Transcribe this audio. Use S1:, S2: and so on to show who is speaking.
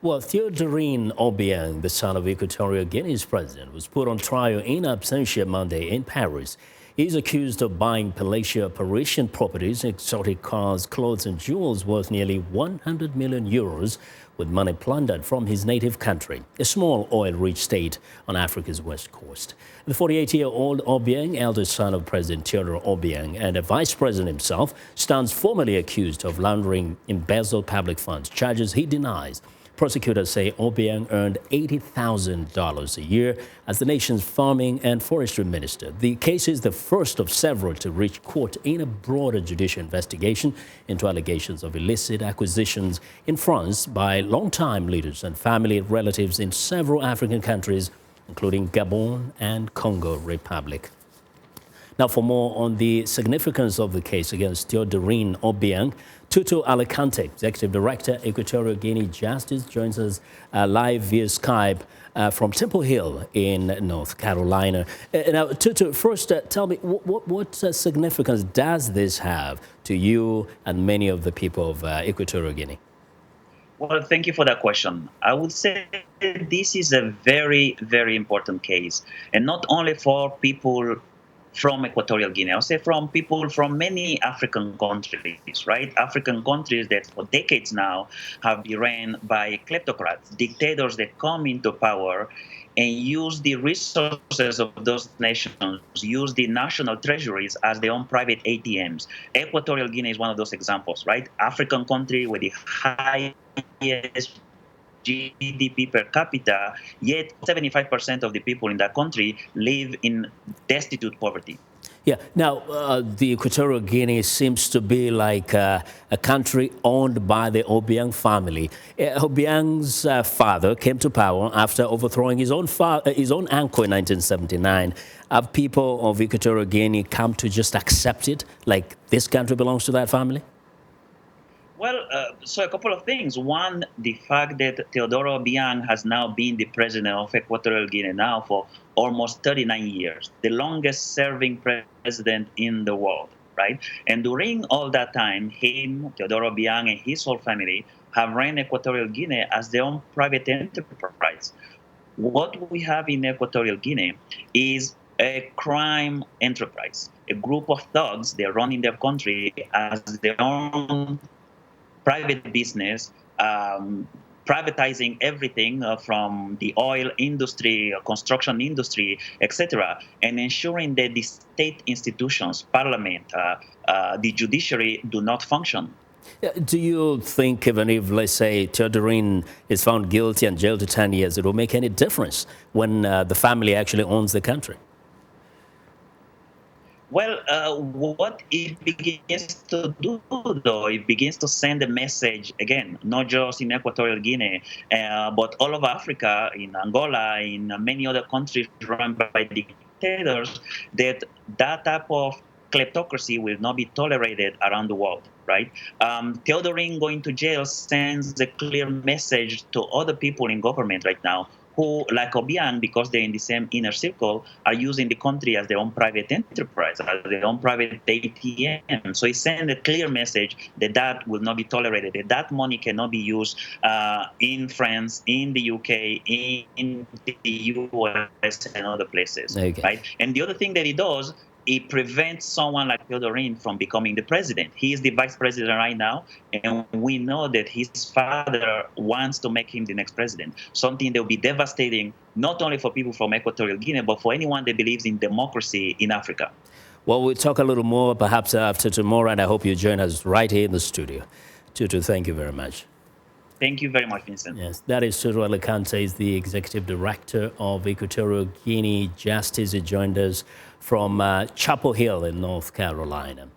S1: Well, Theodorine Obiang, the son of Equatorial Guinea's president, was put on trial in absentia Monday in Paris. He's accused of buying palatial Parisian properties, exotic cars, clothes and jewels worth nearly 100 million euros with money plundered from his native country, a small oil-rich state on Africa's west coast. The 48-year-old Obiang, eldest son of President Theodore Obiang and a vice president himself, stands formally accused of laundering embezzled public funds, charges he denies. Prosecutors say Obiang earned $80,000 a year as the nation's farming and forestry minister. The case is the first of several to reach court in a broader judicial investigation into allegations of illicit acquisitions in France by longtime leaders and family relatives in several African countries, including Gabon and Congo Republic. Now, for more on the significance of the case against Theodorine Obiang, Tutu Alicante, Executive Director, Equatorial Guinea Justice, joins us live via Skype from Temple Hill in North Carolina. Now, Tutu, first tell me, what significance does this have to you and many of the people of Equatorial Guinea?
S2: Well, thank you for that question. I would say this is a very, very important case, and not only for people from Equatorial Guinea. I'll say from people from many African countries, right? African countries that for decades now have been ran by kleptocrats, dictators that come into power and use the resources of those nations, use the national treasuries as their own private ATMs. Equatorial Guinea is one of those examples, right? African country with the highest GDP per capita, yet 75% of the people in that country live in destitute poverty.
S1: Yeah. Now, the Equatorial Guinea seems to be like a country owned by the Obiang family. Obiang's father came to power after overthrowing his own uncle in 1979. Have people of Equatorial Guinea come to just accept it, like this country belongs to that family?
S2: Well, so a couple of things. One, the fact that Teodoro Obiang has now been the president of Equatorial Guinea now for almost 39 years, the longest serving president in the world, right? And during all that time, him, Teodoro Obiang, and his whole family have ran Equatorial Guinea as their own private enterprise. What we have in Equatorial Guinea is a crime enterprise, a group of thugs, they're running their country as their own private business, privatizing everything from the oil industry, construction industry, etc., and ensuring that the state institutions, parliament, the judiciary do not function.
S1: Do you think even if, let's say, Theodorine is found guilty and jailed to 10 years, it will make any difference when the family actually owns the country?
S2: Well, what it begins to do, though, it begins to send a message, again, not just in Equatorial Guinea, but all over Africa, in Angola, in many other countries run by dictators, that that type of kleptocracy will not be tolerated around the world, right? Theodorine going to jail sends a clear message to other people in government right now who, like Obiang, because they're in the same inner circle, are using the country as their own private enterprise, as their own private ATM. So it sends a clear message that that will not be tolerated, that that money cannot be used in France, in the UK, in the US, and other places, right? And the other thing that it does, it prevents someone like Theodorine from becoming the president. He is the vice president right now, and we know that his father wants to make him the next president, something that will be devastating not only for people from Equatorial Guinea, but for anyone that believes in democracy in Africa.
S1: Well, we'll talk a little more perhaps after tomorrow, and I hope you join us right here in the studio. Tutu, thank you very much.
S2: Thank you very much, Vincent.
S1: Yes, that is Tutu Alicante, is the Executive Director of Equatorial Guinea Justice. He joined us from Chapel Hill in North Carolina.